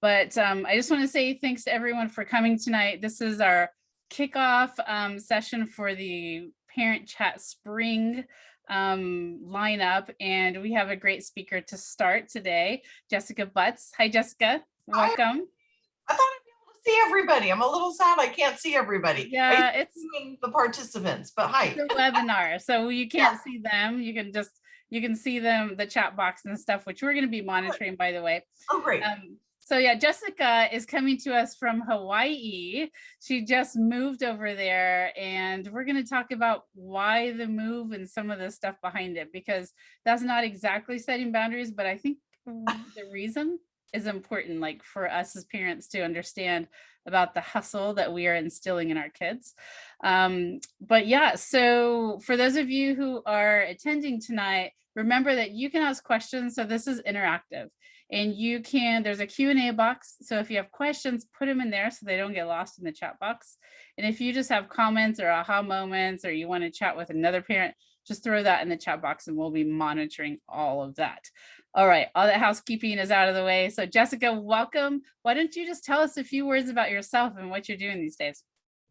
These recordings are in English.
But I just want to say thanks to everyone for coming tonight. This is our kickoff session for the Parent Chat Spring lineup, and we have a great speaker to start today, Jessica Butts. Hi, Jessica. Welcome. I thought I'd be able to see everybody. I'm a little sad I can't see everybody. Yeah, it's seeing the participants, but hi. It's a webinar, so you can't see them. You can see them, the chat box and stuff, which we're going to be monitoring, by the way. Oh, great. So yeah, Jessica is coming to us from Hawaii. She just moved over there, and we're going to talk about why the move and some of the stuff behind it, because that's not exactly setting boundaries, but I think the reason is important, like for us as parents to understand about the hustle that we are instilling in our kids. But yeah, so for those of you who are attending tonight, remember that you can ask questions. So this is interactive. And there's a Q&A box. So if you have questions, put them in there so they don't get lost in the chat box. And if you just have comments or aha moments, or you want to chat with another parent, just throw that in the chat box and we'll be monitoring all of that. All right, all that housekeeping is out of the way. So Jessica, welcome. Why don't you just tell us a few words about yourself and what you're doing these days?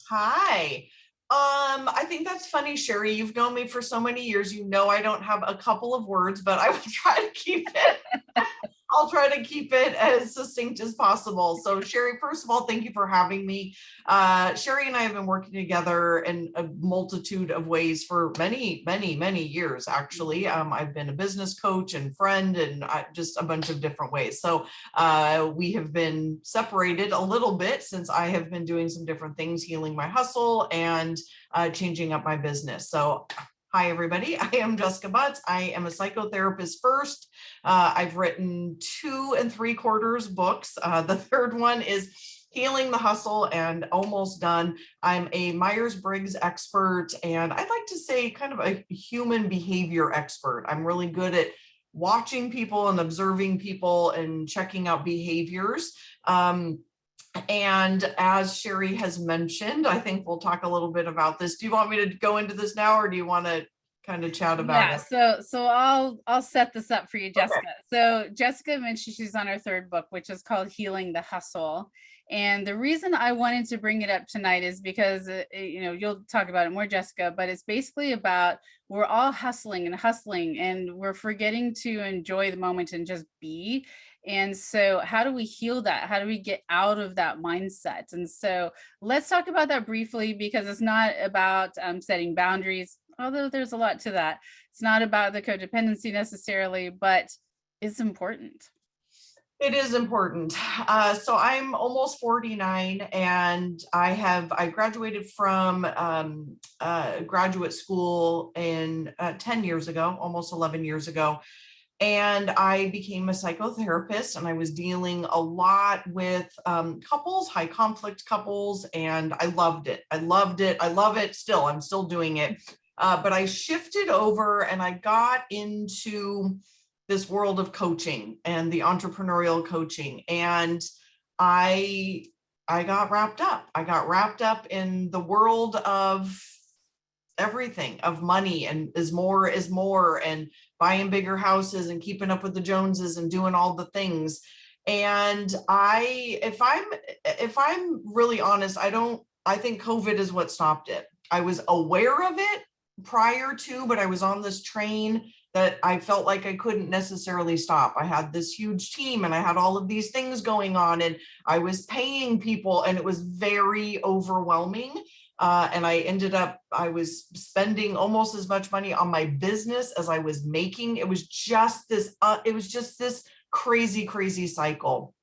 Hi. I think that's funny, Sherry. You've known me for so many years. You know I don't have a couple of words, but I will try to keep it. I'll try to keep it as succinct as possible. So Sherry, first of all, thank you for having me. Sherry and I have been working together in a multitude of ways for many, many, many years, actually. I've been a business coach and friend and just a bunch of different ways. So we have been separated a little bit since I have been doing some different things, healing my hustle and changing up my business. So hi, everybody. I am Jessica Butts. I am a psychotherapist first. I've written 2 3/4 books. The third one is Healing the Hustle and almost done. I'm a Myers-Briggs expert, and I'd like to say kind of a human behavior expert. I'm really good at watching people and observing people and checking out behaviors. And as Sherry has mentioned, I think we'll talk a little bit about this. Do you want me to go into this now, or do you want to kind of chat about it? So I'll set this up for you, Jessica. Okay. So Jessica mentioned she's on her third book, which is called Healing the Hustle. And the reason I wanted to bring it up tonight is because, you'll talk about it more, Jessica, but it's basically about we're all hustling and we're forgetting to enjoy the moment and just be. And so how do we heal that? How do we get out of that mindset? And so let's talk about that briefly, because it's not about setting boundaries, although there's a lot to that. It's not about the codependency necessarily, but it's important. It is important. So I'm almost 49, and I graduated from graduate school in 10 years ago, almost 11 years ago. And I became a psychotherapist, and I was dealing a lot with couples, high conflict couples, and I loved it. I loved it. I love it still. I'm still doing it. But I shifted over and I got into this world of coaching and the entrepreneurial coaching. And I got wrapped up. I got wrapped up in the world of everything, of money, and is more, and buying bigger houses and keeping up with the Joneses and doing all the things. And if I'm really honest, I think COVID is what stopped it. I was aware of it prior to, but I was on this train that I felt like I couldn't necessarily stop. I had this huge team and I had all of these things going on, and I was paying people, and it was very overwhelming. And I was spending almost as much money on my business as I was making. It was just this crazy, crazy cycle.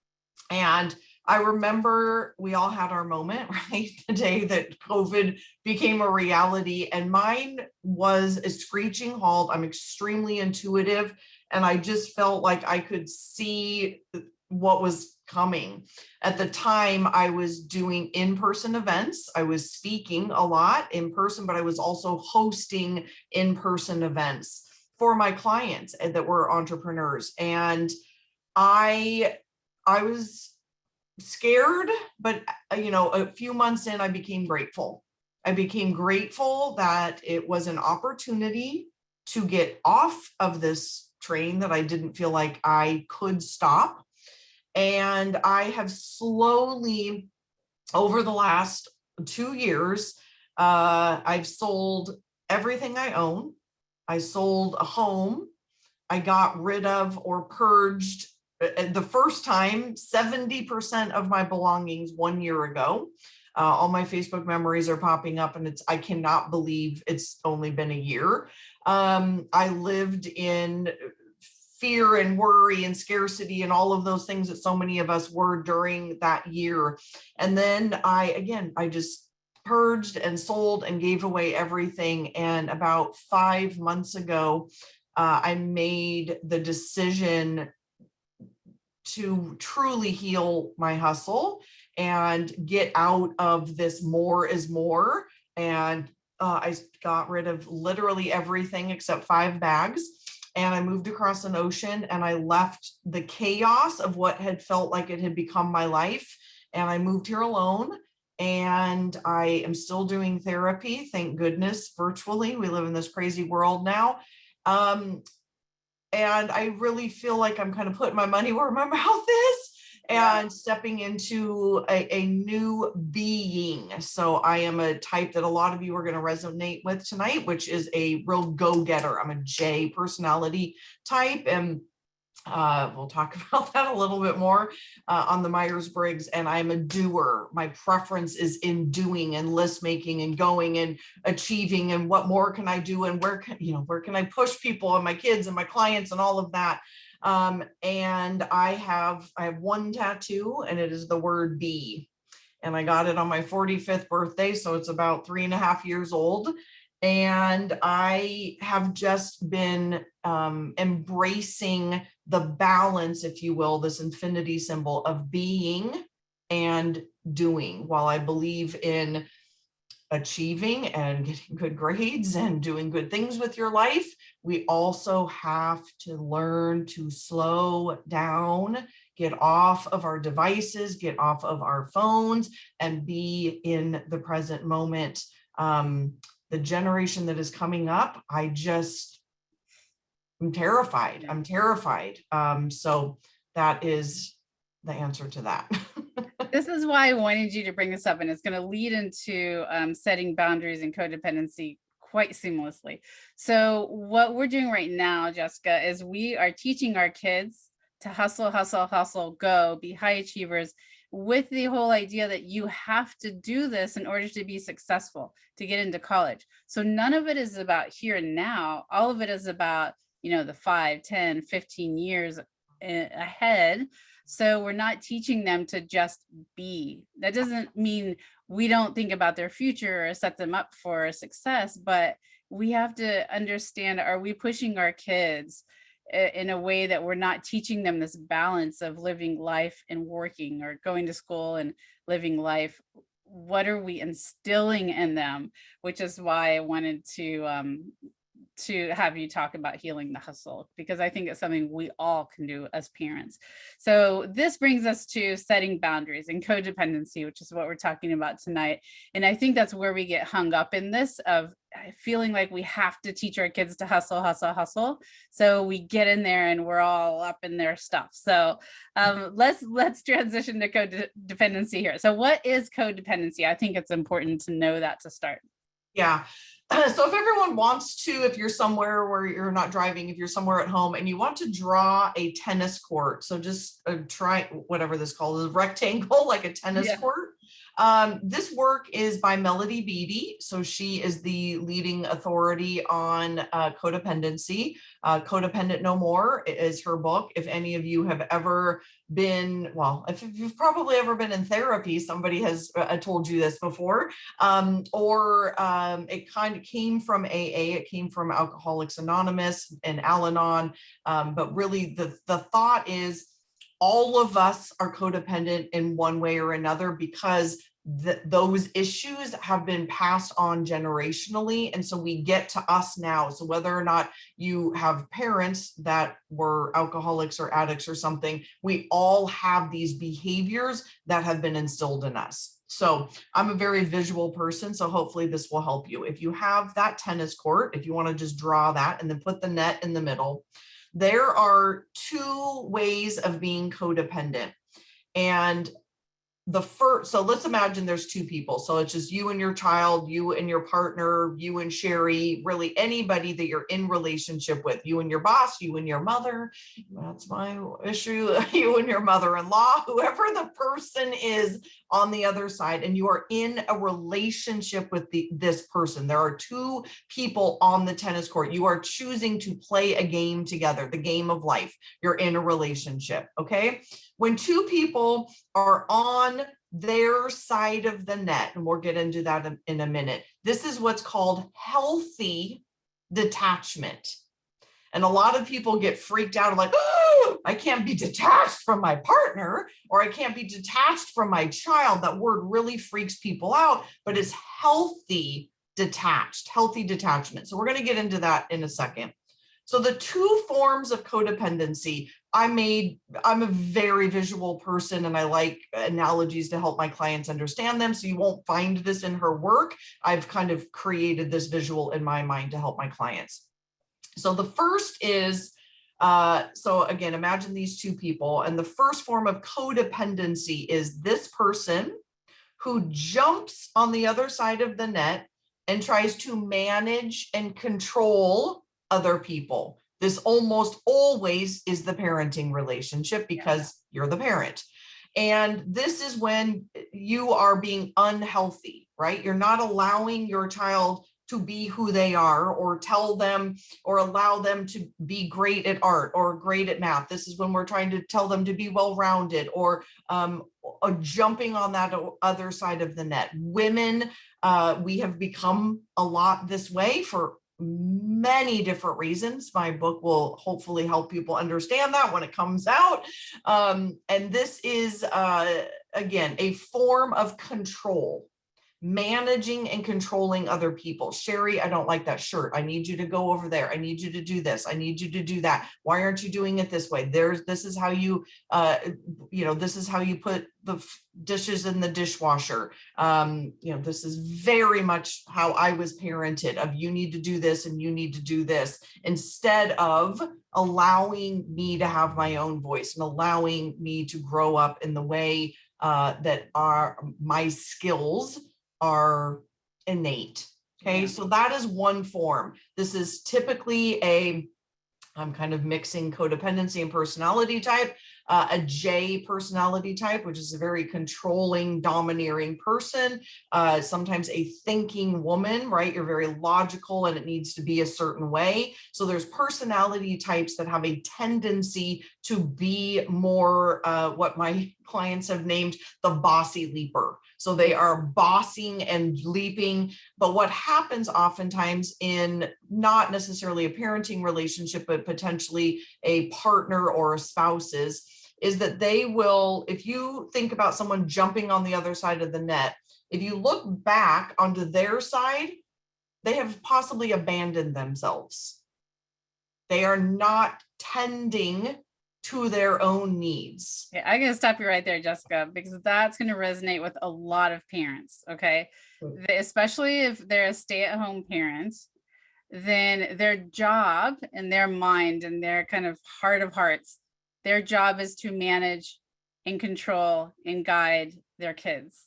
And I remember we all had our moment, right? The day that COVID became a reality, and mine was a screeching halt. I'm extremely intuitive, and I just felt like I could see what was coming. At the time, I was doing in-person events. I was speaking a lot in person, but I was also hosting in-person events for my clients that were entrepreneurs. And I was scared, but a few months in, I became grateful. I became grateful that it was an opportunity to get off of this train that I didn't feel like I could stop. And I have slowly, over the last 2 years, I've sold everything I own. I sold a home. I got rid of or purged the first time 70% of my belongings 1 year ago. All my Facebook memories are popping up, and I cannot believe it's only been a year. I lived in fear and worry and scarcity and all of those things that so many of us were during that year. And then I just purged and sold and gave away everything. And about 5 months ago, I made the decision to truly heal my hustle and get out of this more is more. And I got rid of literally everything except 5 bags. And I moved across an ocean, and I left the chaos of what had felt like it had become my life. And I moved here alone. And I am still doing therapy, thank goodness, virtually. We live in this crazy world now. And I really feel like I'm kind of putting my money where my mouth is and stepping into a new being. So I am a type that a lot of you are going to resonate with tonight, which is a real go-getter. I'm a J personality type, and we'll talk about that a little bit more on the Myers-Briggs. And I'm a doer. My preference is in doing and list making and going and achieving, and what more can I do, and where can I push people and my kids and my clients and all of that. And I have one tattoo, and it is the word be. And I got it on my 45th birthday, so it's about 3.5 years old. And I have just been embracing the balance, if you will, this infinity symbol of being and doing. While I believe in achieving and getting good grades and doing good things with your life, we also have to learn to slow down, get off of our devices, get off of our phones, and be in the present moment. The generation that is coming up, I'm terrified. I'm terrified. So that is the answer to that. This is why I wanted you to bring this up, and it's going to lead into setting boundaries and codependency quite seamlessly. So what we're doing right now, Jessica, is we are teaching our kids to hustle, hustle, hustle, go, be high achievers, with the whole idea that you have to do this in order to be successful, to get into college. So none of it is about here and now. All of it is about, the 5, 10, 15 years ahead. So we're not teaching them to just be. That doesn't mean we don't think about their future or set them up for success, but we have to understand, are we pushing our kids in a way that we're not teaching them this balance of living life and working, or going to school and living life? What are we instilling in them? Which is why I wanted to have you talk about healing the hustle, because I think it's something we all can do as parents. So this brings us to setting boundaries and codependency, which is what we're talking about tonight. And I think that's where we get hung up in this, of feeling like we have to teach our kids to hustle, hustle, hustle. So we get in there and we're all up in their stuff. So let's transition to codependency here. So what is codependency? I think it's important to know that to start. Yeah. So if everyone wants to, if you're somewhere where you're not driving, if you're somewhere at home and you want to draw a tennis court, so just try whatever this called, is a rectangle, like a tennis court. This work is by Melody Beattie. So she is the leading authority on codependency. Codependent No More is her book. If any of you have ever been, well, if you've probably ever been in therapy, somebody has told you this before, or it kind of came from AA, it came from Alcoholics Anonymous and Al-Anon, but really the thought is all of us are codependent in one way or another, because those issues have been passed on generationally. And so we get to us now. So whether or not you have parents that were alcoholics or addicts or something, we all have these behaviors that have been instilled in us. So I'm a very visual person, so hopefully this will help you. If you have that tennis court, if you want to just draw that and then put the net in the middle, there are 2 ways of being codependent. And so let's imagine there's two people. So it's just you and your child, you and your partner, you and Sherry, really anybody that you're in relationship with, you and your boss, you and your mother. That's my issue. You and your mother-in-law, whoever the person is on the other side, and you are in a relationship with this person. There are two people on the tennis court. You are choosing to play a game together, the game of life. You're in a relationship, okay? When two people are on their side of the net, and we'll get into that in a minute, this is what's called healthy detachment. And a lot of people get freaked out, like, oh, I can't be detached from my partner, or I can't be detached from my child. That word really freaks people out, but it's healthy detachment. So we're going to get into that in a second. So the two forms of codependency, I'm a very visual person, and I like analogies to help my clients understand them. So you won't find this in her work. I've kind of created this visual in my mind to help my clients. So the first is, so again, imagine these two people, and the first form of codependency is this person who jumps on the other side of the net and tries to manage and control other people. This almost always is the parenting relationship, because you're the parent. And this is when you are being unhealthy, right? You're not allowing your child to be who they are, or tell them or allow them to be great at art or great at math. This is when we're trying to tell them to be well-rounded, or jumping on that other side of the net. Women, we have become a lot this way for many different reasons. My book will hopefully help people understand that when it comes out. And this is, again, a form of control. Managing and controlling other people. Sherry, I don't like that shirt. I need you to go over there. I need you to do this. I need you to do that. Why aren't you doing it this way? This is how you, this is how you put the dishes in the dishwasher. This is very much how I was parented, of you need to do this and you need to do this, instead of allowing me to have my own voice and allowing me to grow up in the way that my skills are innate. Okay, so that is one form. This is typically I'm kind of mixing codependency and personality type, a J personality type, which is a very controlling, domineering person, sometimes a thinking woman, right? You're very logical and it needs to be a certain way. So there's personality types that have a tendency to be more what my clients have named the bossy leaper. So they are bossing and leaping. But what happens oftentimes in not necessarily a parenting relationship, but potentially a partner or a spouse is that they will, if you think about someone jumping on the other side of the net, if you look back onto their side, they have possibly abandoned themselves. They are not tending to their own needs. Yeah, I'm going to stop you right there, Jessica, because that's going to resonate with a lot of parents. Okay. Especially if they're a stay-at-home parent, then their job and their mind and their kind of heart of hearts, their job is to manage and control and guide their kids.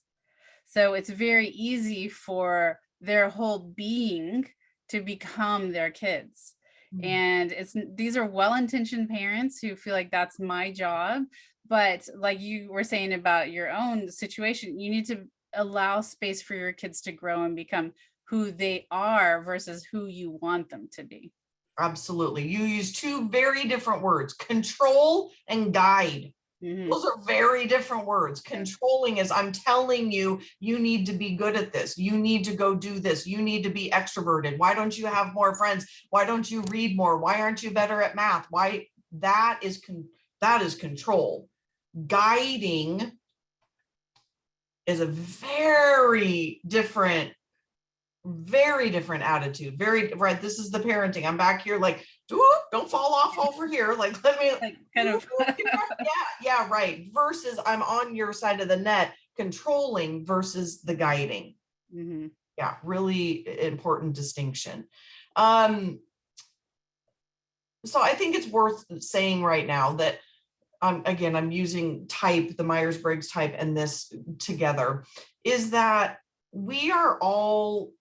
So it's very easy for their whole being to become their kids. And these are well-intentioned parents who feel like that's my job. But like you were saying about your own situation, you need to allow space for your kids to grow and become who they are versus who you want them to be. Absolutely. You use two very different words, control and guide. Those are very different words. Controlling is, I'm telling you, you need to be good at this. You need to go do this. You need to be extroverted. Why don't you have more friends? Why don't you read more? Why aren't you better at math? Why? That is control. Guiding is a very different attitude. Very right. This is the parenting. I'm back here like, don't fall off over here. Like, let me kind of yeah, right. Versus I'm on your side of the net, controlling versus the guiding. Yeah, really important distinction. So I think it's worth saying right now that again, I'm using type, the Myers-Briggs type and this together, is that we are all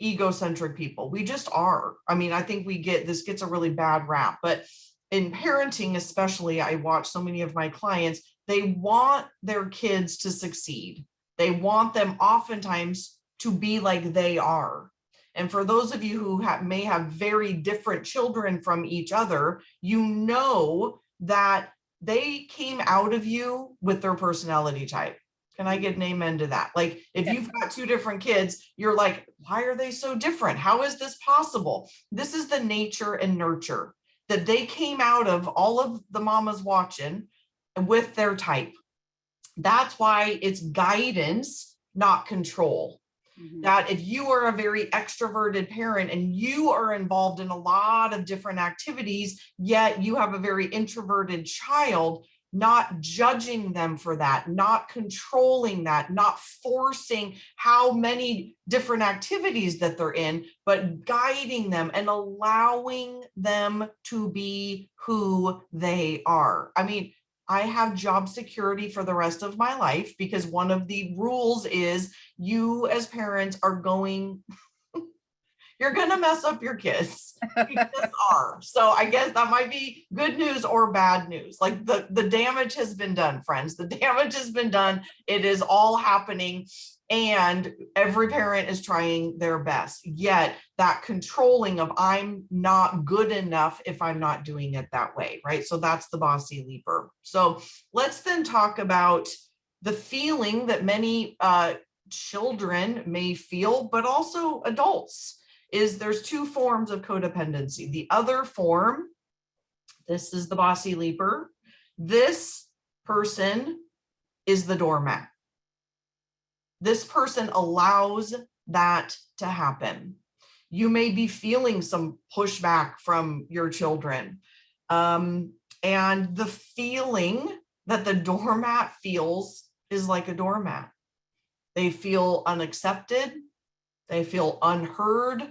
egocentric people. We just are. I mean, I think this gets a really bad rap, but in parenting, especially, I watch so many of my clients, they want their kids to succeed. They want them oftentimes to be like they are. And for those of you who may have very different children from each other, you know that they came out of you with their personality type. Can I get an amen to that? Like, if you've got two different kids, you're like, why are they so different? How is this possible? This is the nature and nurture that they came out of, all of the mamas watching, with their type. That's why it's guidance, not control. That if you are a very extroverted parent and you are involved in a lot of different activities, yet you have a very introverted child, not judging them for that, not controlling that, not forcing how many different activities that they're in, but guiding them and allowing them to be who they are. I mean, I have job security for the rest of my life because one of the rules is you as parents are you're going to mess up your kids. You just are. So I guess that might be good news or bad news. Like the damage has been done, friends. The damage has been done. It is all happening. And every parent is trying their best. Yet that controlling of I'm not good enough if I'm not doing it that way, right? So that's the bossy leaper. So let's then talk about the feeling that many children may feel, but also adults, is there's two forms of codependency. The other form, this is the bossy leaper. This person is the doormat. This person allows that to happen. You may be feeling some pushback from your children. And the feeling that the doormat feels is like a doormat. They feel unaccepted. They feel unheard.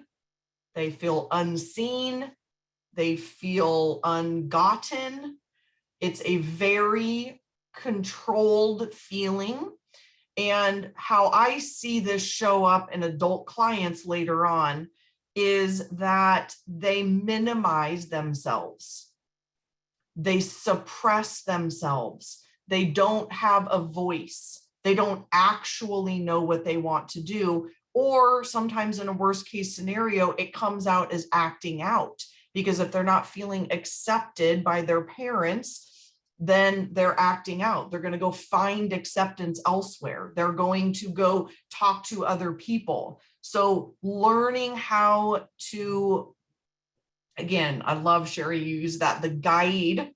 They feel unseen. They feel ungotten. It's a very controlled feeling. And how I see this show up in adult clients later on is that they minimize themselves. They suppress themselves. They don't have a voice. They don't actually know what they want to do. Or sometimes in a worst case scenario, it comes out as acting out, because if they're not feeling accepted by their parents, then they're acting out. They're going to go find acceptance elsewhere. They're going to go talk to other people. So learning how to, again, I love, Sherry, you use that, the guide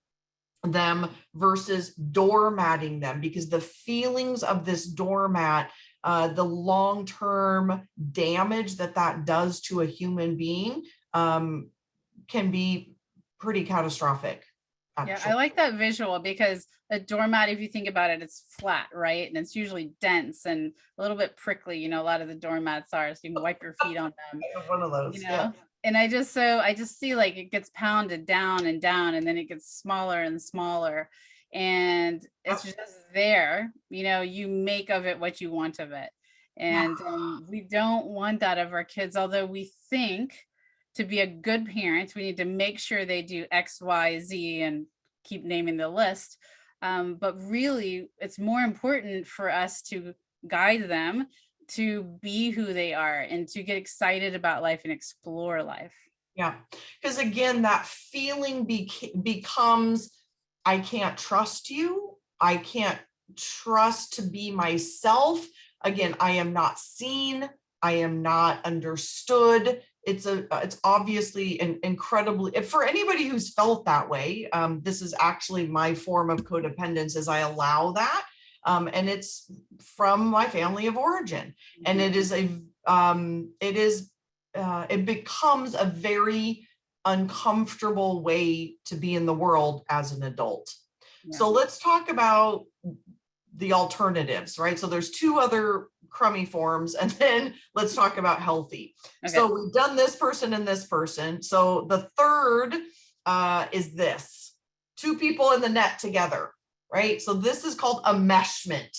them versus doormatting them, because the feelings of this doormat, the long-term damage that does to a human being can be pretty catastrophic. Yeah, I like that visual, because a doormat, if you think about it, it's flat, right? And it's usually dense and a little bit prickly. You know, a lot of the doormats are, so you can wipe your feet on them. One of those, you know? Yeah. And I just see like it gets pounded down and down, and then it gets smaller and smaller. And it's just there, you know, you make of it what you want of it. And we don't want that of our kids, although we think to be a good parent, we need to make sure they do X, Y, Z, and keep naming the list. But really, it's more important for us to guide them to be who they are and to get excited about life and explore life. Yeah, because again, that feeling becomes, I can't trust you. I can't trust to be myself. Again, I am not seen. I am not understood. It's obviously an incredibly, for anybody who's felt that way, this is actually my form of codependence, as I allow that. And it's from my family of origin. And it is it becomes a very uncomfortable way to be in the world as an adult. Yeah. So let's talk about the alternatives, right? So there's two other crummy forms, and then let's talk about healthy. Okay. So we've done this person and this person. So the third is this. two people in the net together, right? So this is called enmeshment.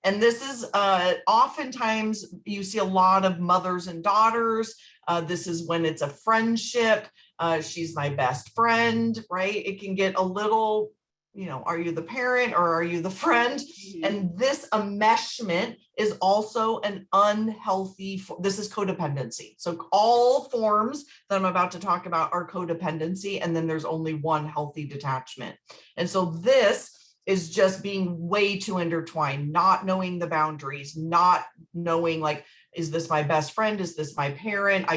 And this is oftentimes you see a lot of mothers and daughters. This is when it's a friendship. She's my best friend, right? It can get a little, are you the parent or are you the friend? And this enmeshment is also an unhealthy, this is codependency. So all forms that I'm about to talk about are codependency, and then there's only one healthy detachment. And so this is just being way too intertwined, not knowing the boundaries, not knowing, like, is this my best friend? Is this my parent?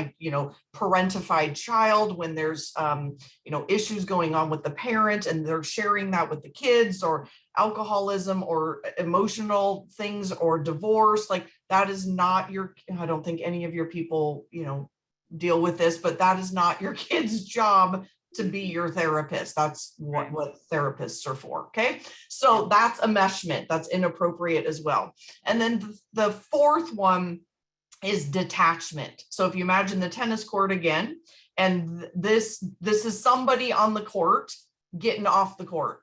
Parentified child, when there's, issues going on with the parent and they're sharing that with the kids, or alcoholism or emotional things or divorce, like that is not I don't think any of your people, deal with this, but that is not your kid's job to be your therapist. That's what therapists are for. Okay. So that's enmeshment. That's inappropriate as well. And then the fourth one is detachment. So if you imagine the tennis court again, and this is somebody on the court getting off the court.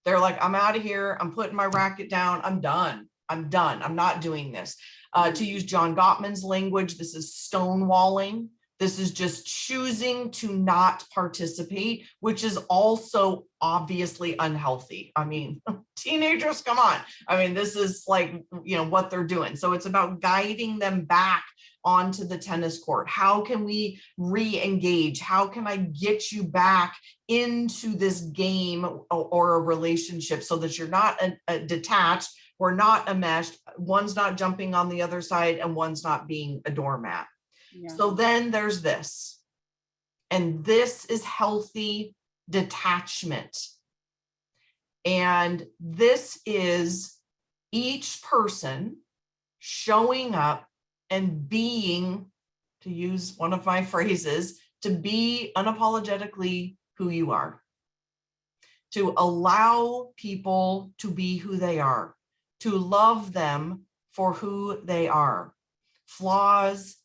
They're like, I'm out of here. I'm putting my racket down. I'm done. I'm not doing this. To use John Gottman's language, this is stonewalling. This is just choosing to not participate, which is also obviously unhealthy. I mean, teenagers, come on. I mean, this is like, what they're doing. So it's about guiding them back onto the tennis court. How can we re-engage? How can I get you back into this game or a relationship so that you're not detached, we're not enmeshed, one's not jumping on the other side, and one's not being a doormat. Yeah. So then there's this, and this is healthy detachment. And this is each person showing up and being, to use one of my phrases, to be unapologetically who you are, to allow people to be who they are, to love them for who they are, flaws,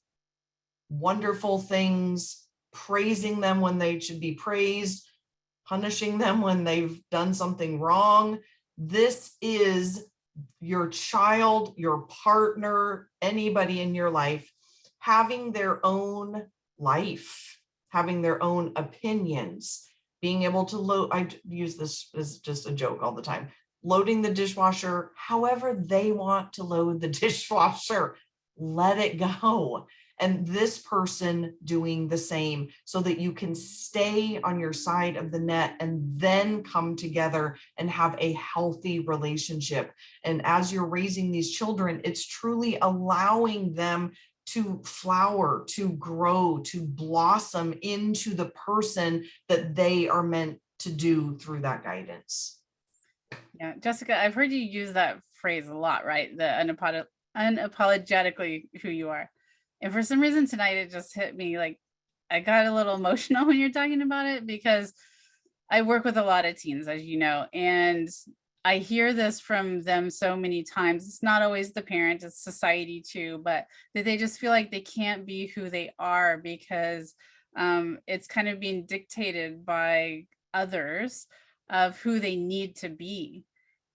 wonderful things, praising them when they should be praised, punishing them when they've done something wrong. This is your child, your partner, anybody in your life having their own life, having their own opinions, being able to load. I use this as just a joke all the time, loading the dishwasher however they want to load the dishwasher. Let it go. And this person doing the same, so that you can stay on your side of the net and then come together and have a healthy relationship. And as you're raising these children, it's truly allowing them to flower, to grow, to blossom into the person that they are meant to do through that guidance. Yeah, Jessica, I've heard you use that phrase a lot, right? The unapologetically who you are. And for some reason tonight, it just hit me, like, I got a little emotional when you're talking about it, because I work with a lot of teens, as you know, and I hear this from them so many times. It's not always the parent, it's society too, but that they just feel like they can't be who they are because it's kind of being dictated by others of who they need to be.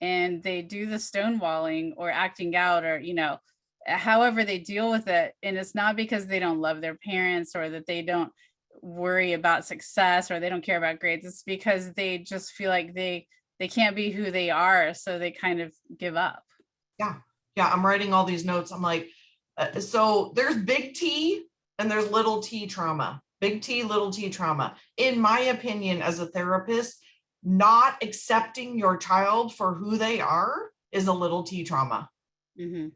And they do the stonewalling or acting out, or, however they deal with it. And it's not because they don't love their parents or that they don't worry about success or they don't care about grades. It's because they just feel like they can't be who they are. So they kind of give up. Yeah. I'm writing all these notes. I'm like, so there's big T and there's little t trauma, big T, little t trauma. In my opinion, as a therapist, not accepting your child for who they are is a little t trauma. Mm-hmm.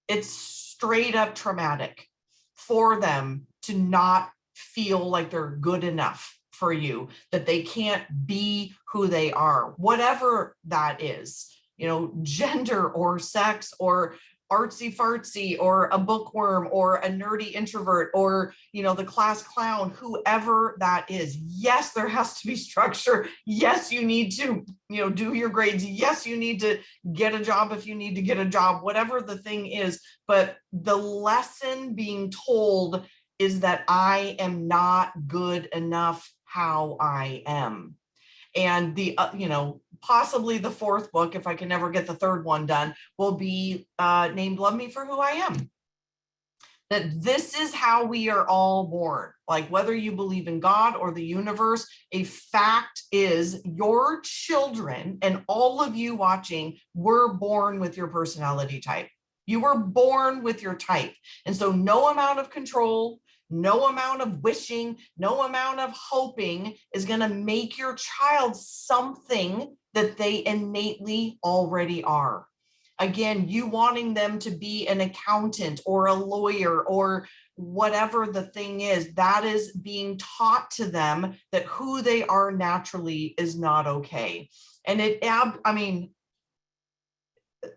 It's straight up traumatic for them to not feel like they're good enough for you, that they can't be who they are, whatever that is, gender or sex or artsy fartsy or a bookworm or a nerdy introvert or, the class clown, whoever that is. Yes, there has to be structure. Yes, you need to, do your grades. Yes, you need to get a job if you need to get a job, whatever the thing is. But the lesson being told is that I am not good enough how I am. And the, possibly the fourth book, if I can never get the third one done, will be named Love Me for Who I Am. That this is how we are all born. Like whether you believe in God or the universe, a fact is your children and all of you watching were born with your personality type. You were born with your type. And so no amount of control, no amount of wishing, no amount of hoping is going to make your child something that they innately already are. Again, you wanting them to be an accountant or a lawyer or whatever the thing is, that is being taught to them that who they are naturally is not okay. And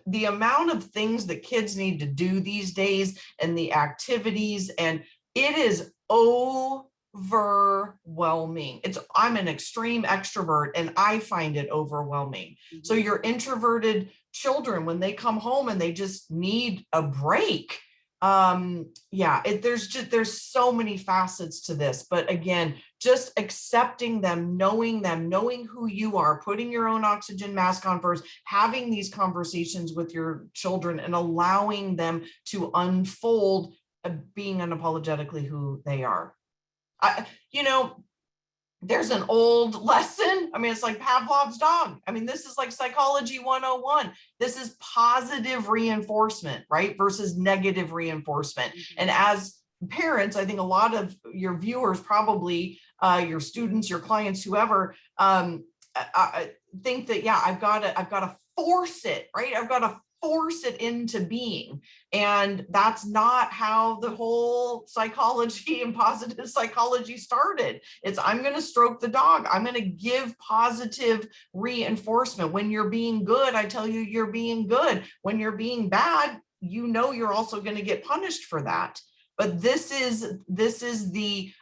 the amount of things that kids need to do these days and the activities, and it is overwhelming. I'm an extreme extrovert and I find it overwhelming. Mm-hmm. So your introverted children, when they come home and they just need a break, there's so many facets to this. But again, just accepting them, knowing who you are, putting your own oxygen mask on first, having these conversations with your children and allowing them to unfold being unapologetically who they are. There's an old lesson. I mean, it's like Pavlov's dog. I mean, this is like psychology 101. This is positive reinforcement, right? Versus negative reinforcement. Mm-hmm. And as parents, I think a lot of your viewers, probably your students, your clients, whoever, think that, I've got to force it, right? I've got to force it into being. And that's not how the whole psychology and positive psychology started. It's, I'm going to stroke the dog. I'm going to give positive reinforcement. When you're being good, I tell you, you're being good. When you're being bad, you're also going to get punished for that. But this is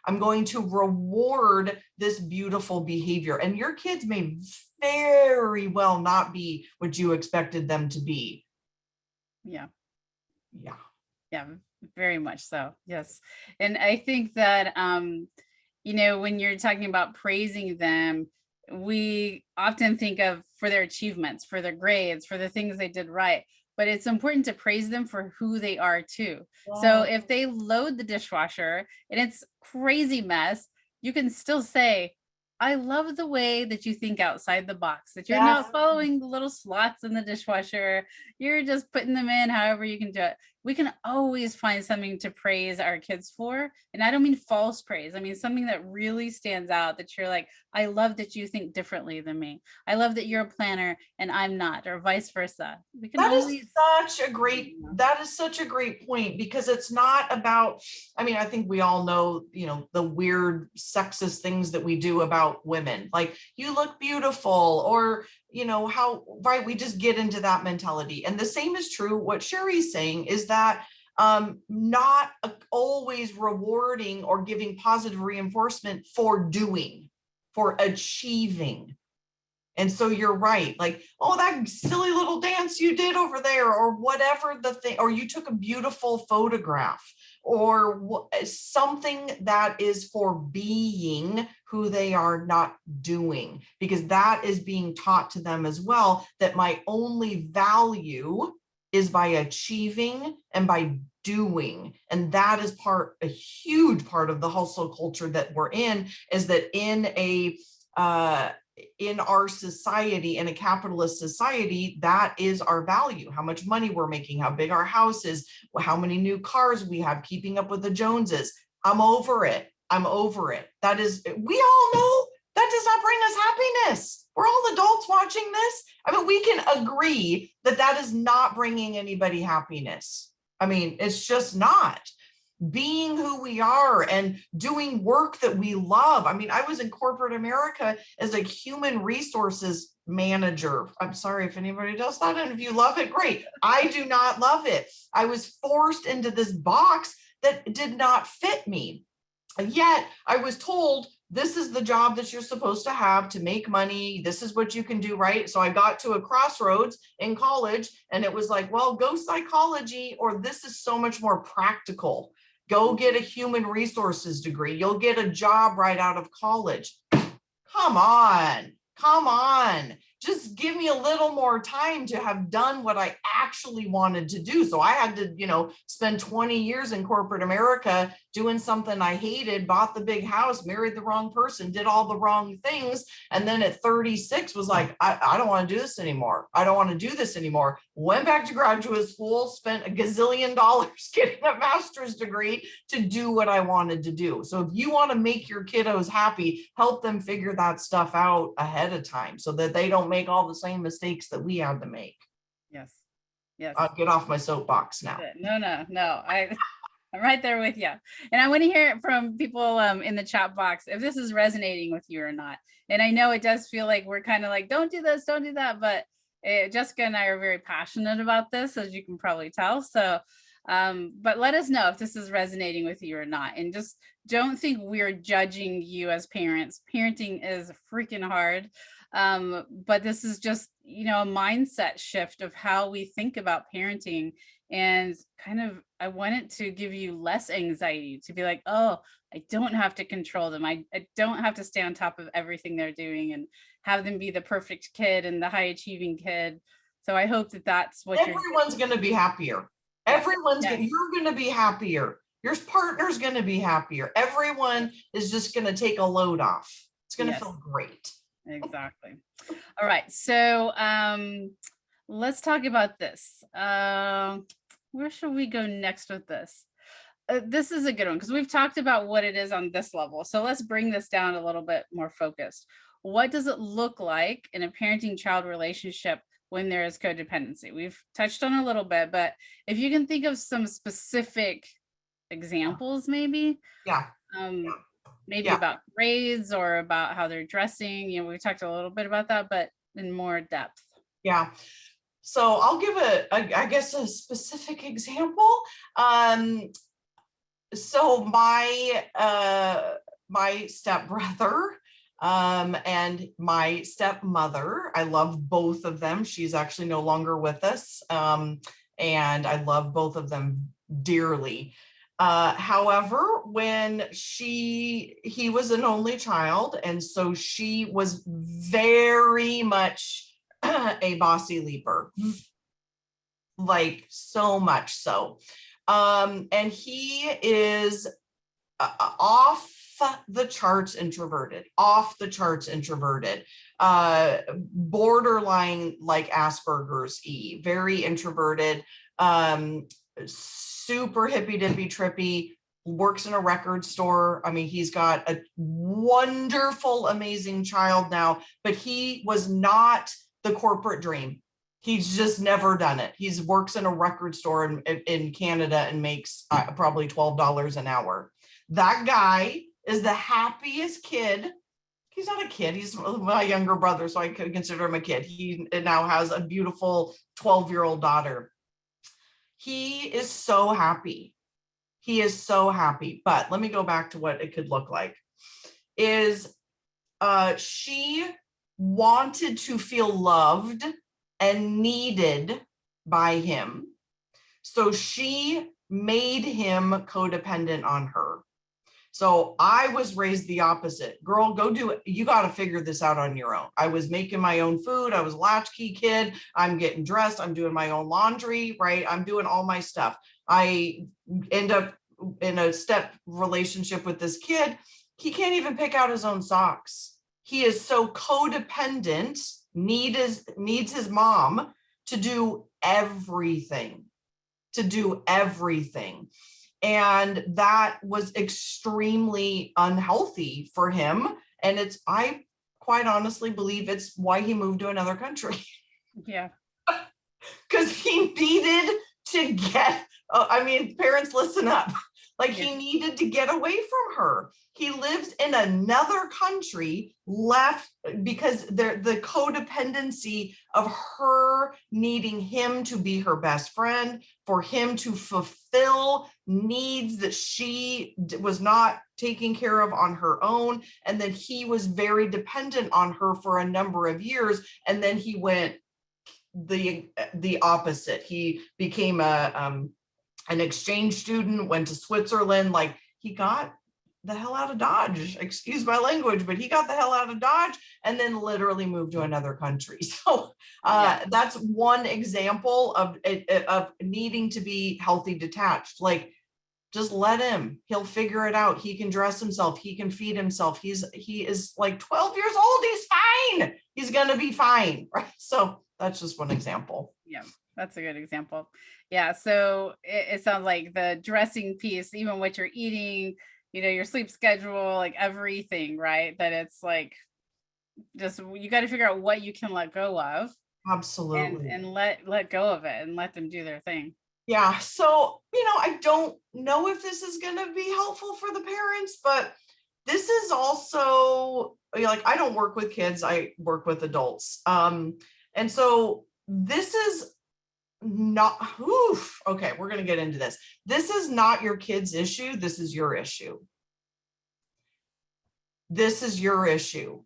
I'm going to reward this beautiful behavior. And your kids may very well not be what you expected them to be. Yeah, very much so. Yes. And I think that, when you're talking about praising them, we often think of for their achievements, for their grades, for the things they did right. But it's important to praise them for who they are too. Wow. So if they load the dishwasher and it's crazy mess, you can still say, I love the way that you think outside the box, that you're not following the little slots in the dishwasher. You're just putting them in however you can do it. We can always find something to praise our kids for. And I don't mean false praise. I mean, something that really stands out, that you're like, I love that you think differently than me. I love that you're a planner and I'm not, or vice versa. That is such a great point, because it's not about, I think we all know, the weird sexist things that we do about women, like you look beautiful, or we just get into that mentality. And the same is true. What Sherry's saying is that not always rewarding or giving positive reinforcement for achieving. And so you're right, like, oh, that silly little dance you did over there, or whatever the thing, or you took a beautiful photograph, or something that is for being who they are, not doing, because that is being taught to them as well, that my only value is by achieving and by doing. And that is a huge part of the hustle culture that we're in, is that in our society, in a capitalist society, that is our value. How much money we're making, how big our house is, how many new cars we have, keeping up with the Joneses. I'm over it. That is, we all know that does not bring us happiness. We're all adults watching this. We can agree that is not bringing anybody happiness. It's just not. Being who we are and doing work that we love. I was in corporate America as a human resources manager. I'm sorry if anybody does that, and if you love it, great. I do not love it. I was forced into this box that did not fit me. And yet I was told, this is the job that you're supposed to have to make money. This is what you can do, right? So I got to a crossroads in college, and it was like, well, go psychology, or this is so much more practical. Go get a human resources degree. You'll get a job right out of college. Come on. Come on, just give me a little more time to have done what I actually wanted to do. So I had to, spend 20 years in corporate America doing something I hated, bought the big house, married the wrong person, did all the wrong things. And then at 36 was like, I don't want to do this anymore. I don't want to do this anymore. Went back to graduate school, spent a gazillion dollars getting a master's degree to do what I wanted to do. So if you want to make your kiddos happy, help them figure that stuff out ahead of time so that they don't make all the same mistakes that we had to make. Yes. Yes. I'll get off my soapbox now. No. I'm right there with you. And I want to hear it from people in the chat box, if this is resonating with you or not. And I know it does feel like we're kind of like, don't do this, don't do that. But Jessica and I are very passionate about this, as you can probably tell. So, but let us know if this is resonating with you or not. And just don't think we're judging you as parents. Parenting is freaking hard. But this is just, a mindset shift of how we think about parenting, and kind of, I wanted to give you less anxiety, to be like, oh, I don't have to control them. I don't have to stay on top of everything they're doing and have them be the perfect kid and the high achieving kid. So I hope that that's what everyone's going to be happier. Everyone's you're going to be happier. Your partner's going to be happier. Everyone is just going to take a load off. It's going to feel great. Exactly. All right. So let's talk about this. Where should we go next with this? This is a good one because we've talked about what it is on this level. So let's bring this down a little bit more focused. What does it look like in a parenting-child relationship when there is codependency? We've touched on a little bit, but if you can think of some specific examples, maybe. Maybe about grades or about how they're dressing. We talked a little bit about that, but in more depth. Yeah. So I'll give a specific example. So my stepbrother and my stepmother, I love both of them. She's actually no longer with us. And I love both of them dearly. However, when he was an only child, and so she was very much a bossy leaper, like so much so. And he is off the charts introverted, borderline like Asperger's, very introverted, super hippy dippy trippy, works in a record store. I mean, he's got a wonderful, amazing child now, but he was not the corporate dream. He's just never done it. He works in a record store in Canada and makes probably $12 an hour. That guy is the happiest kid. He's not a kid. He's my younger brother, so I could consider him a kid. He now has a beautiful 12-year-old daughter. He is so happy. But let me go back to what it could look like. She wanted to feel loved and needed by him. So she made him codependent on her. So I was raised the opposite. Girl, go do it. You got to figure this out on your own. I was making my own food. I was a latchkey kid. I'm getting dressed. I'm doing my own laundry, right? I'm doing all my stuff. I end up in a step relationship with this kid. He can't even pick out his own socks. He is so codependent, needs his mom to do everything. And that was extremely unhealthy for him. And I quite honestly believe it's why he moved to another country. Yeah. Because he needed to get, parents, listen up. He needed to get away from her. He lives in another country, left because the codependency of her needing him to be her best friend, for him to fulfill needs that she was not taking care of on her own. And then he was very dependent on her for a number of years. And then he went the opposite. He became an exchange student, went to Switzerland. He got the hell out of Dodge, excuse my language, but he got the hell out of Dodge and then literally moved to another country. So Yeah. that's one example of needing to be healthy detached. Like, just let him, he'll figure it out. He can dress himself. He can feed himself. He is like 12 years old. He's fine. He's going to be fine. Right. So that's just one example. Yeah, that's a good example. Yeah. So it sounds like the dressing piece, even what you're eating, your sleep schedule, like everything, right? That it's like, just, you got to figure out what you can let go of Absolutely. and let go of it and let them do their thing. Yeah. So, I don't know if this is going to be helpful for the parents, but this is also like, I don't work with kids, I work with adults. And so this is not, okay, we're going to get into this. This is not your kid's issue. This is your issue. This is your issue.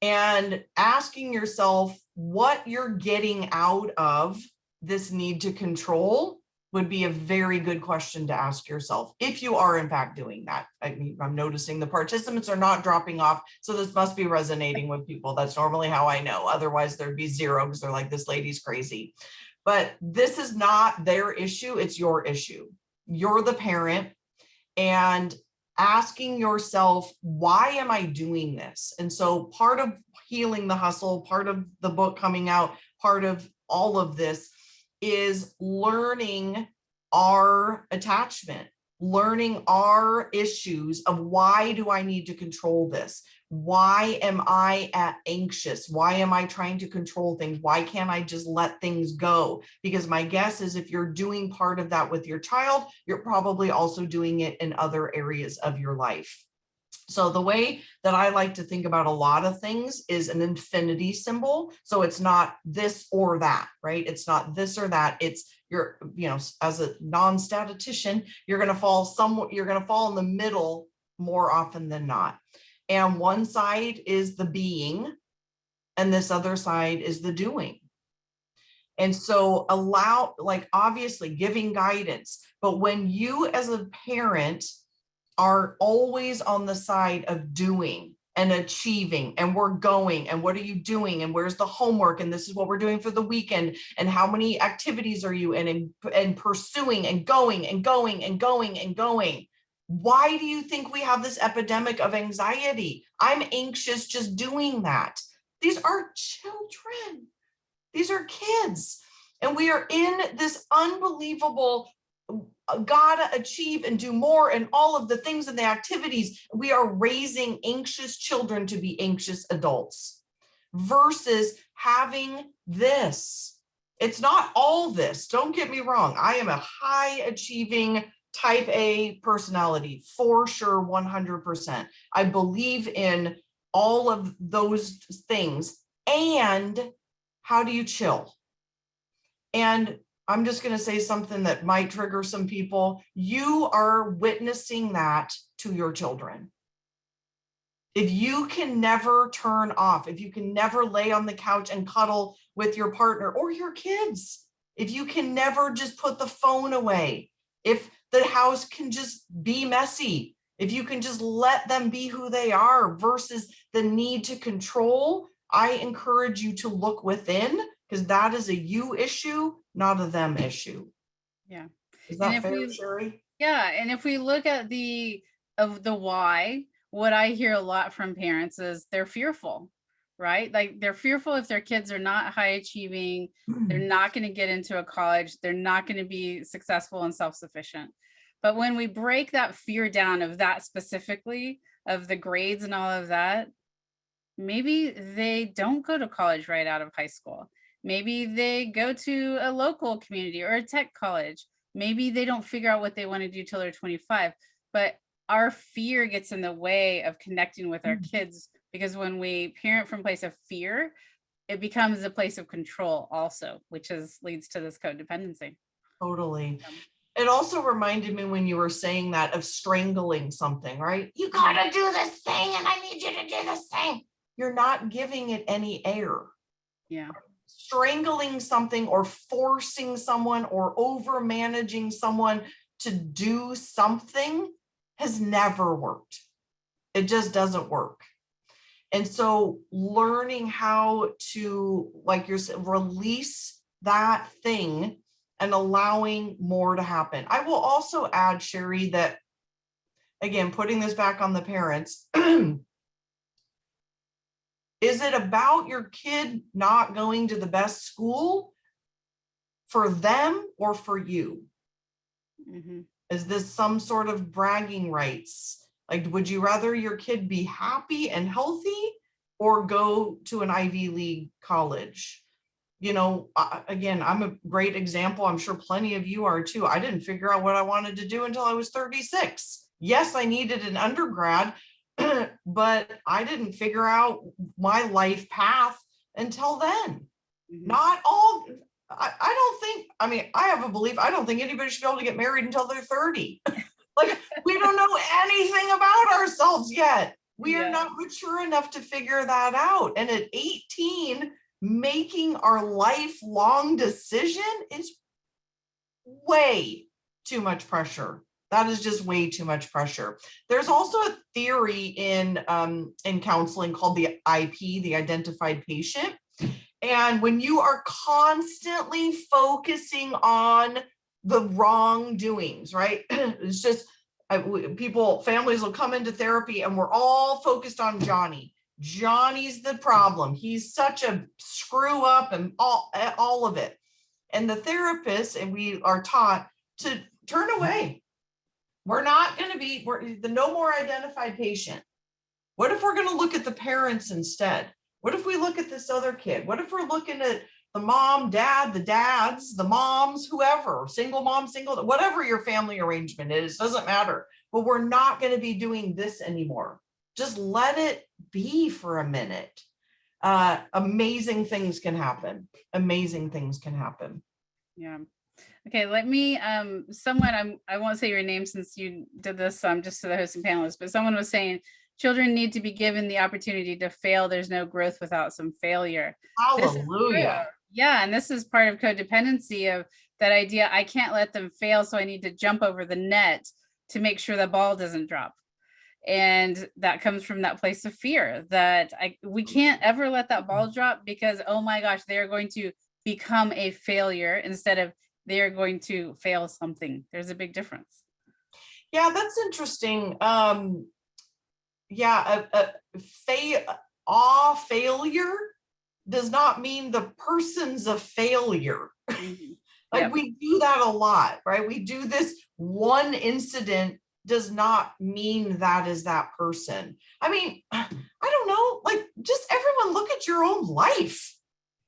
And asking yourself what you're getting out of this need to control would be a very good question to ask yourself if you are in fact doing that. I mean, I'm noticing the participants are not dropping off, so this must be resonating with people. That's normally how I know. Otherwise there'd be zero, because they're like, this lady's crazy. But this is not their issue, it's your issue. You're the parent, and asking yourself, why am I doing this? And so part of Healing the Hustle, part of the book coming out, part of all of this is learning our attachment, learning our issues of, why do I need to control this? Why am I anxious? Why am I trying to control things? Why can't I just let things go? Because my guess is, if you're doing part of that with your child, you're probably also doing it in other areas of your life. So the way that I like to think about a lot of things is an infinity symbol. So it's not this or that, right? It's not this or that. It's as a non-statistician, you're going to fall in the middle more often than not. And one side is the being, and this other side is the doing. And so obviously giving guidance, but when you as a parent are always on the side of doing and achieving, and we're going, and what are you doing, and where's the homework, and this is what we're doing for the weekend, and how many activities are you in, and pursuing and going and going and going and going. Why do you think we have this epidemic of anxiety? I'm anxious just doing that. These are children. These are kids. And we are in this unbelievable, gotta achieve and do more, and all of the things and the activities. We are raising anxious children to be anxious adults versus having this. It's not all this. Don't get me wrong. I am a high achieving type A personality for sure, 100%. I believe in all of those things. And how do you chill? And I'm just going to say something that might trigger some people. You are witnessing that to your children. If you can never turn off, if you can never lay on the couch and cuddle with your partner or your kids, if you can never just put the phone away, if the house can just be messy, if you can just let them be who they are versus the need to control, I encourage you to look within, because that is a you issue, not a them issue. Yeah. Is that fair, Sherry? Yeah. And if we look at the why, what I hear a lot from parents is they're fearful, right? Like, they're fearful if their kids are not high achieving, they're not going to get into a college, they're not going to be successful and self-sufficient. But when we break that fear down of that specifically, of the grades and all of that, maybe they don't go to college right out of high school. Maybe they go to a local community or a tech college. Maybe they don't figure out what they want to do till they're 25. But our fear gets in the way of connecting with our kids, because when we parent from a place of fear, it becomes a place of control also, which leads to this codependency. Totally. It also reminded me, when you were saying that, of strangling something, right? You gotta do this thing, and I need you to do this thing. You're not giving it any air. Yeah. Strangling something or forcing someone or over managing someone to do something has never worked. It just doesn't work. And so learning how to, like you're saying, release that thing and allowing more to happen. I will also add, Sherry, that again, putting this back on the parents, is it about your kid not going to the best school for them or for you? Mm-hmm. Is this some sort of bragging rights? Like, would you rather your kid be happy and healthy or go to an Ivy League college? You know, again, I'm a great example. I'm sure plenty of you are too. I didn't figure out what I wanted to do until I was 36. Yes, I needed an undergrad, but I didn't figure out my life path until then. Mm-hmm. Not all, I don't think, I mean, I have a belief, I don't think anybody should be able to get married until they're 30. Like, we don't know anything about ourselves yet. We are not mature enough to figure that out. And at 18, making our lifelong decision is way too much pressure. That is just way too much pressure. There's also a theory in counseling called the IP, the identified patient. And when you are constantly focusing on the wrongdoings, right? It's just families will come into therapy and we're all focused on Johnny. Johnny's the problem. He's such a screw up and all of it. And the therapist, and we are taught to turn away. We're not going to be the no more identified patient. What if we're going to look at the parents instead? What if we look at this other kid? What if we're looking at the mom, dad, the dads, the moms, whoever, single mom, whatever your family arrangement is, doesn't matter. But we're not going to be doing this anymore. Just let it be for a minute. Amazing things can happen. Amazing things can happen. Yeah. Okay, let me, I won't say your name since you did this, just to the host and panelists, but someone was saying, children need to be given the opportunity to fail. There's no growth without some failure. Hallelujah. Yeah, and this is part of codependency, of that idea, I can't let them fail, so I need to jump over the net to make sure the ball doesn't drop. And that comes from that place of fear that we can't ever let that ball drop, because, oh my gosh, they're going to become a failure instead of they're going to fail something. There's a big difference. Yeah, that's interesting. Failure does not mean the person's a failure. Mm-hmm. We do that a lot, right? We do this one incident does not mean that is that person. I mean, I don't know, just everyone look at your own life.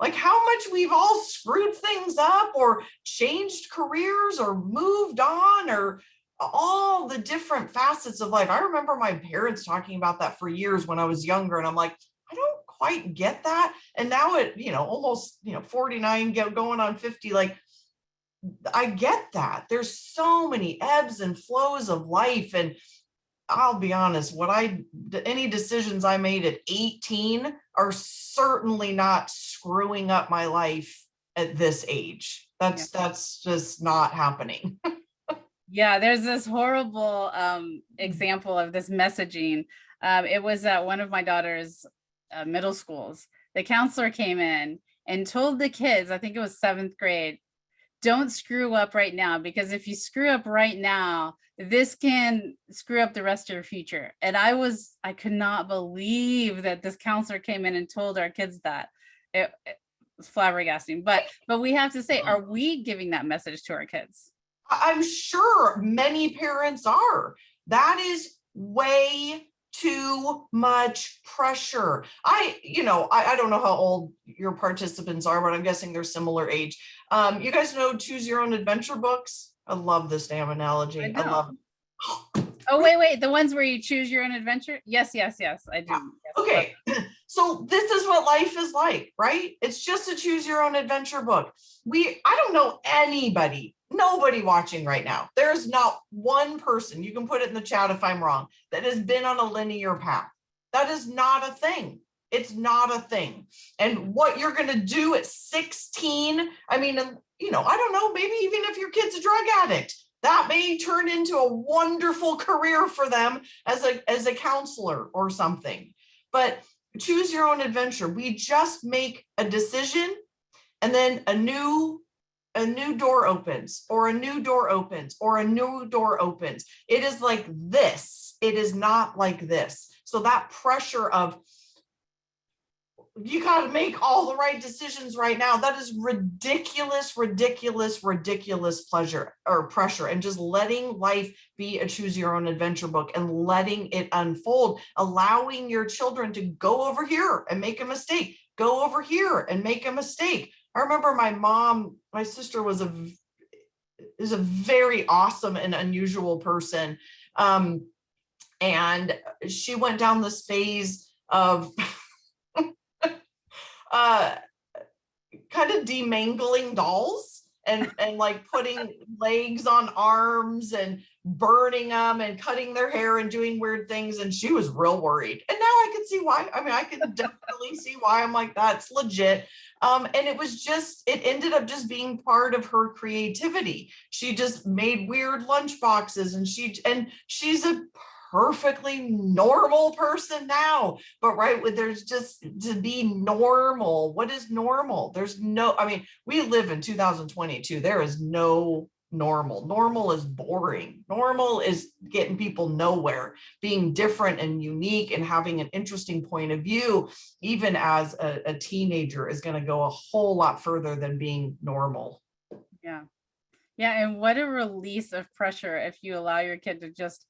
How much we've all screwed things up or changed careers or moved on, or all the different facets of life. I remember my parents talking about that for years when I was younger, and I'm like, I don't quite get that. And now at, almost, 49, going on 50, I get that. There's so many ebbs and flows of life. And I'll be honest, any decisions I made at 18 are certainly not screwing up my life at this age. That's just not happening. Yeah, there's this horrible example of this messaging. It was at one of my daughter's middle schools. The counselor came in and told the kids, I think it was 7th grade, don't screw up right now, because if you screw up right now, this can screw up the rest of your future. And I could not believe that this counselor came in and told our kids that. It was flabbergasting. But we have to say, are we giving that message to our kids? I'm sure many parents are. That is way too much pressure. I don't know how old your participants are, but I'm guessing they're similar age. You guys know Choose Your Own Adventure books? I love this damn analogy. I love it. Oh, wait. The ones where you choose your own adventure? Yes, I do. Yeah. Yes. Okay. So this is what life is like, right? It's just a choose your own adventure book. I don't know nobody watching right now. There's not one person, you can put it in the chat if I'm wrong, that has been on a linear path. That is not a thing. It's not a thing. And what you're going to do at 16, I mean, I don't know, maybe even if your kid's a drug addict, That may turn into a wonderful career for them as a counselor or something. But choose your own adventure. We just make a decision, and then a new door opens, or a new door opens, or a new door opens. It is like this. It is not like this. So that pressure of, you got to make all the right decisions right now, that is ridiculous, ridiculous, ridiculous pleasure or pressure. And just letting life be a choose your own adventure book and letting it unfold, allowing your children to go over here and make a mistake, go over here and make a mistake. I remember my sister is a very awesome and unusual person. And she went down this phase of kind of demangling dolls and like putting legs on arms and burning them and cutting their hair and doing weird things. And she was real worried. And now I can see why. I mean, I can definitely see why. I'm like, that's legit. And it ended up just being part of her creativity. She just made weird lunch boxes, and she's a perfectly normal person now. But there's just, to be normal, what is normal? There's no, I mean, we live in 2022. There is no normal. Normal is boring. Normal is getting people nowhere. Being different and unique and having an interesting point of view, even as a teenager, is going to go a whole lot further than being normal. Yeah. Yeah. And what a release of pressure if you allow your kid to just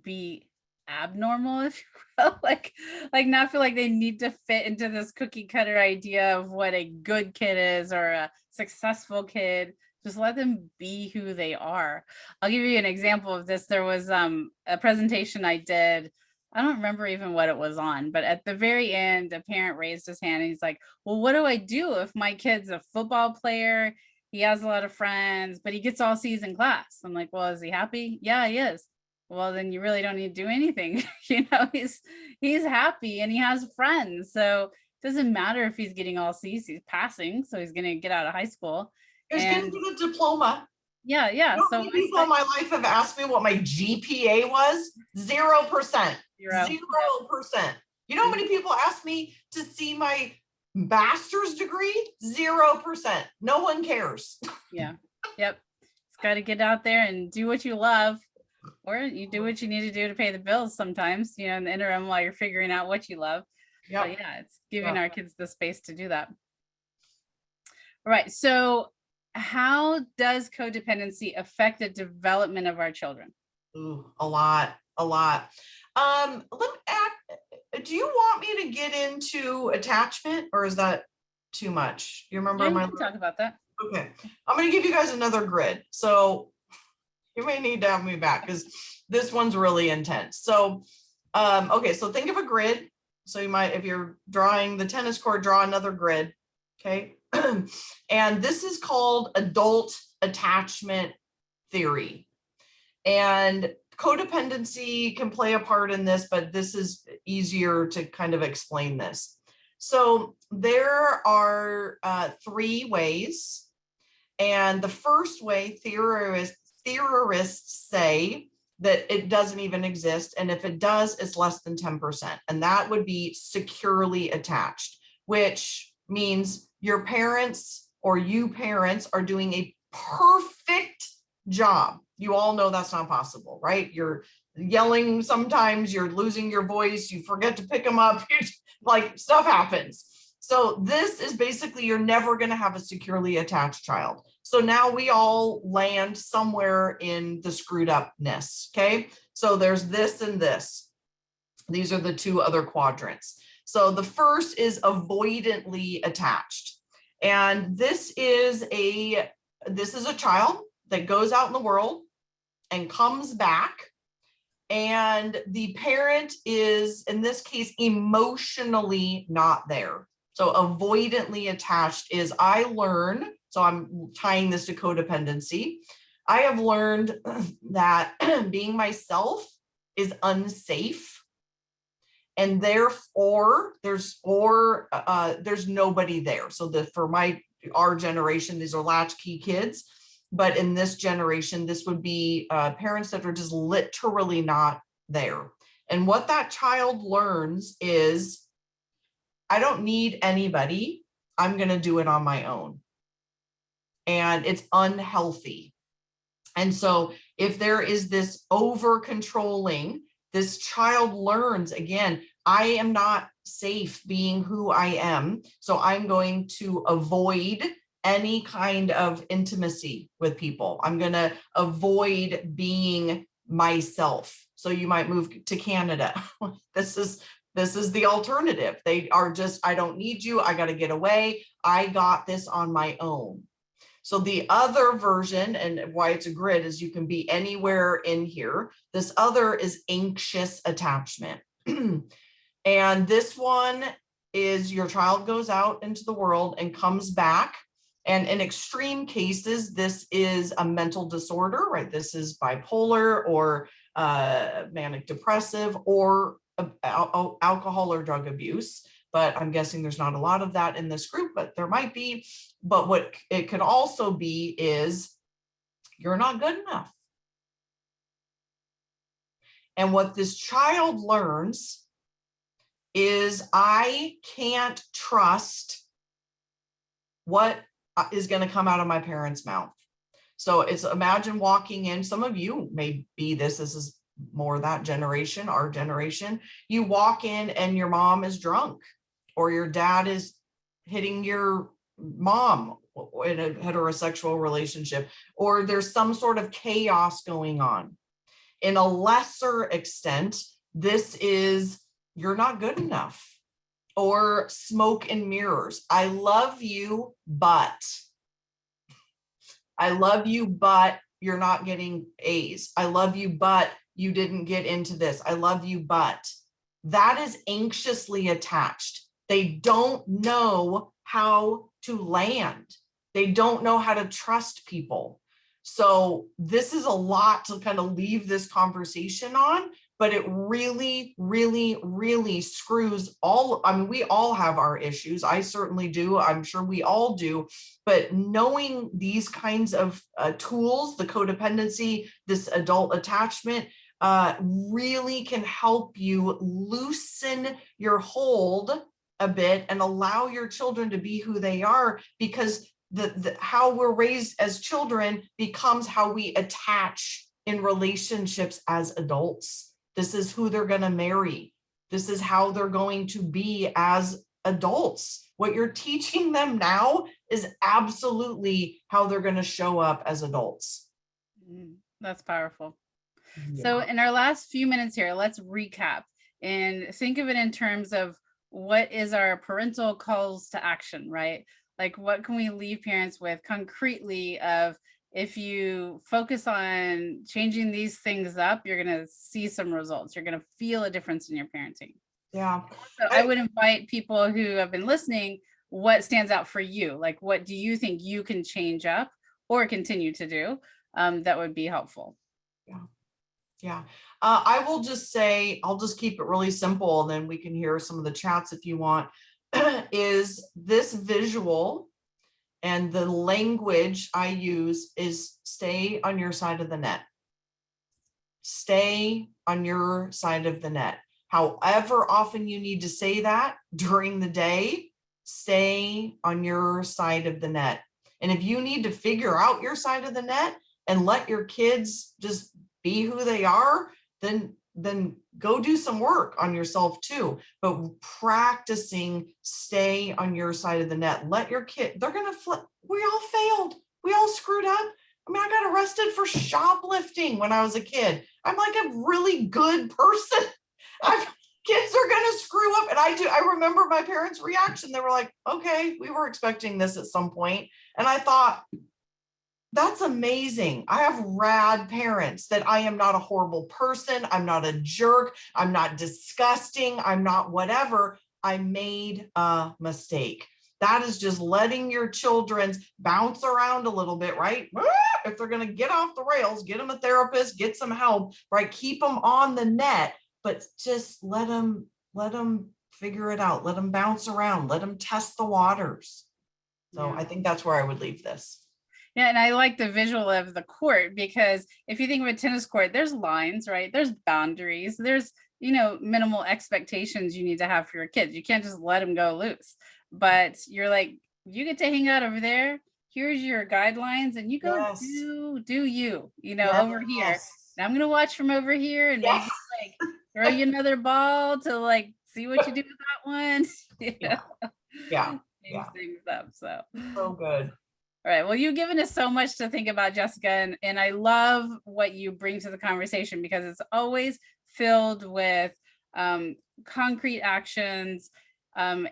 be abnormal, if you will, like not feel like they need to fit into this cookie cutter idea of what a good kid is or a successful kid. Just let them be who they are. I'll give you an example of this. There was a presentation I did. I don't remember even what it was on, but at the very end, a parent raised his hand and he's like, well, what do I do if my kid's a football player? He has a lot of friends, but he gets all C's in class. I'm like, well, is he happy? Yeah, he is. Well, then you really don't need to do anything. He's happy and he has friends. So it doesn't matter if he's getting all C's, he's passing. So he's going to get out of high school. He's going to get a diploma. Yeah. You know, so people in my life have asked me what my GPA was. 0%. 0%. You know how many people asked me to see my master's degree? 0%. No one cares. Yeah. Yep. It's got to get out there and do what you love. Or you do what you need to do to pay the bills sometimes, in the interim while you're figuring out what you love. Yep. But yeah, it's giving our kids the space to do that. All right. So how does codependency affect the development of our children? Ooh, a lot. Let me do you want me to get into attachment, or is that too much? You remember we can talk about that. Okay. I'm going to give you guys another grid. So you may need to have me back because this one's really intense. So, okay, so think of a grid. So you might, if you're drawing the tennis court, draw another grid, okay? And this is called adult attachment theory. And codependency can play a part in this, but this is easier to kind of explain this. So there are 3 ways. And the first way, theorists say that it doesn't even exist. And if it does, it's less than 10%. And that would be securely attached, which means your parents or you parents are doing a perfect job. You all know that's not possible, right? You're yelling sometimes, you're losing your voice, you forget to pick them up, like stuff happens. So this is basically, you're never going to have a securely attached child. So now we all land somewhere in the screwed upness. Okay. So there's this and this. These are the 2 other quadrants. So the first is avoidantly attached. And this is a child that goes out in the world and comes back. And the parent is, in this case, emotionally not there. So avoidantly attached is, I learn, so I'm tying this to codependency. I have learned that being myself is unsafe. And therefore there's nobody there. So for our generation, these are latchkey kids. But in this generation, this would be parents that are just literally not there. And what that child learns is, I don't need anybody. I'm going to do it on my own. And it's unhealthy. And so if there is this over controlling, this child learns, again, I am not safe being who I am. So I'm going to avoid any kind of intimacy with people. I'm going to avoid being myself. So you might move to Canada. This is the alternative. They are just, I don't need you. I got to get away. I got this on my own. So the other version, and why it's a grid, is you can be anywhere in here. This other is anxious attachment. And this one is your child goes out into the world and comes back. And in extreme cases, this is a mental disorder, right? This is bipolar or manic depressive or alcohol or drug abuse. But I'm guessing there's not a lot of that in this group, but there might be. But what it could also be is you're not good enough. And what this child learns is, I can't trust what is going to come out of my parents' mouth. So it's, imagine walking in, some of you may be this is more that generation, our generation. You walk in and your mom is drunk, or your dad is hitting your mom in a heterosexual relationship, or there's some sort of chaos going on. In a lesser extent, this is, you're not good enough, or smoke and mirrors. I love you, but you're not getting A's. I love you, but you didn't get into this. I love you, but that is anxiously attached. They don't know how to land. They don't know how to trust people. So this is a lot to kind of leave this conversation on, but it really, really, really screws all. I mean, we all have our issues. I certainly do. I'm sure we all do. But knowing these kinds of tools, the codependency, this adult attachment, really can help you loosen your hold a bit and allow your children to be who they are, because the how we're raised as children becomes how we attach in relationships as adults. This is who they're going to marry. This is how they're going to be as adults. What you're teaching them now is absolutely how they're going to show up as adults. That's powerful. Yeah. So in our last few minutes here, let's recap and think of it in terms of what is our parental calls to action, right? Like, what can we leave parents with concretely of, if you focus on changing these things up, you're going to see some results. You're going to feel a difference in your parenting. Yeah. So I would invite people who have been listening, what stands out for you? Like, what do you think you can change up or continue to do that would be helpful? Yeah. Yeah. I will just say, I'll just keep it really simple, and then we can hear some of the chats if you want, is this visual. And the language I use is stay on your side of the net. Stay on your side of the net. However often you need to say that during the day, stay on your side of the net. And if you need to figure out your side of the net and let your kids just be who they are, then go do some work on yourself too. But practicing stay on your side of the net. Let your kid, they're going to flip. We all failed. We all screwed up. I mean, I got arrested for shoplifting when I was a kid. I'm like a really good person. Kids are going to screw up. And I remember my parents' reaction. They were like, okay, we were expecting this at some point. And I thought, that's amazing. I have rad parents that I am not a horrible person. I'm not a jerk. I'm not disgusting. I'm not whatever. I made a mistake. That is just letting your children bounce around a little bit, right? If they're going to get off the rails, get them a therapist, get some help, right? Keep them on the net, but just let them figure it out. Let them bounce around. Let them test the waters. So yeah. I think that's where I would leave this. Yeah, and I like the visual of the court, because if you think of a tennis court, there's lines, right? There's boundaries, there's, minimal expectations you need to have for your kids. You can't just let them go loose. But you're like, you get to hang out over there. Here's your guidelines, and you go Yes. do you, over here. Yes. And I'm gonna watch from over here and Yeah. maybe like throw you another ball to like see what you do with that one. Yeah. Yeah. Change Yeah. things up. So So good. all right. Well, you've given us so much to think about, Jessica, and I love what you bring to the conversation, because it's always filled with concrete actions,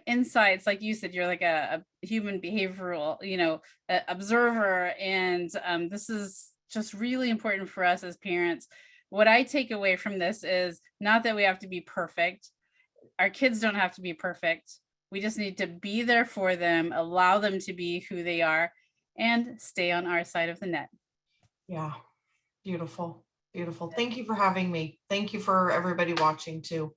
insights. Like you said, you're like a human behavioral, observer, and this is just really important for us as parents. What I take away from this is not that we have to be perfect. Our kids don't have to be perfect. We just need to be there for them, allow them to be who they are, and stay on our side of the net. Yeah. Beautiful. Beautiful. Thank you for having me. Thank you for everybody watching too.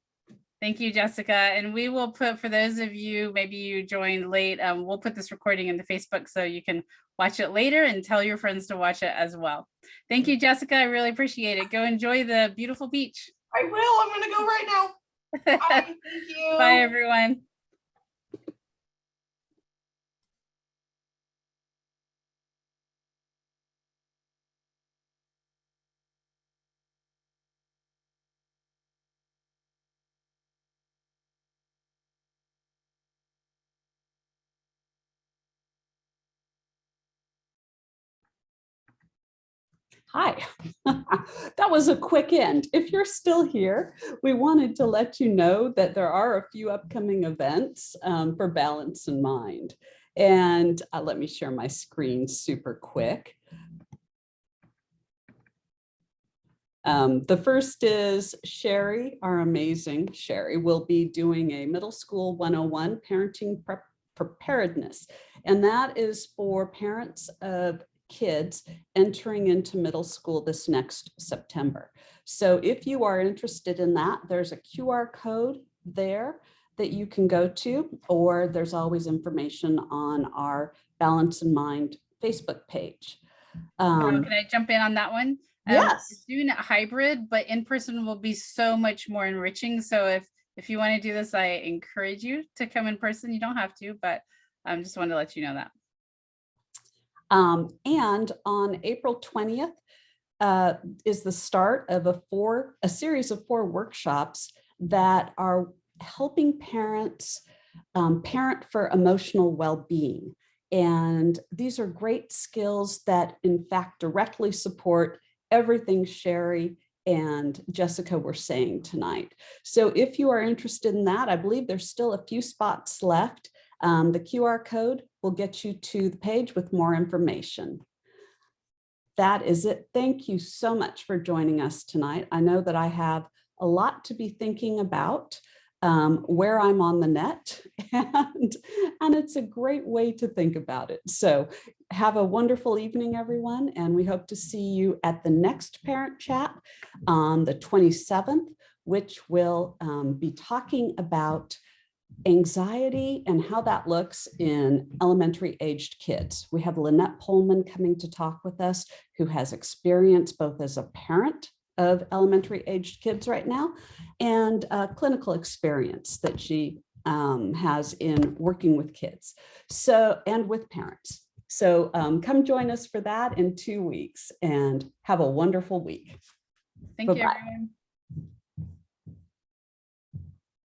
Thank you, Jessica. And we will put, for those of you, maybe you joined late, we'll put this recording in the Facebook so you can watch it later and tell your friends to watch it as well. Thank you, Jessica. I really appreciate it. Go enjoy the beautiful beach. I will. I'm going to go right now. Bye. Thank you. Bye, everyone. Hi, that was a quick end. If you're still here, we wanted to let you know that there are a few upcoming events for Balance in Mind. And let me share my screen super quick. The first is Sherry, our amazing Sherry, will be doing a middle school 101 parenting preparedness. And that is for parents of kids entering into middle school this next September. So if you are interested in that, there's a QR code there that you can go to, or there's always information on our Balance in Mind Facebook page. Can I jump in on that one? Yes. Doing it hybrid, but in person will be so much more enriching. So if you want to do this, I encourage you to come in person. You don't have to, but I just wanted to let you know that. And on April 20th is the start of a series of 4 workshops that are helping parents parent for emotional well-being. And these are great skills that in fact directly support everything Sherry and Jessica were saying tonight. So if you are interested in that, I believe there's still a few spots left. The QR code will get you to the page with more information. That is it. Thank you so much for joining us tonight. I know that I have a lot to be thinking about where I'm on the net, and it's a great way to think about it. So have a wonderful evening, everyone, and we hope to see you at the next Parent Chat on the 27th, which will be talking about anxiety and how that looks in elementary aged kids. We have Lynette Pullman coming to talk with us, who has experience both as a parent of elementary aged kids right now and clinical experience that she has in working with kids and with parents. So come join us for that in 2 weeks and have a wonderful week. Thank you, everyone.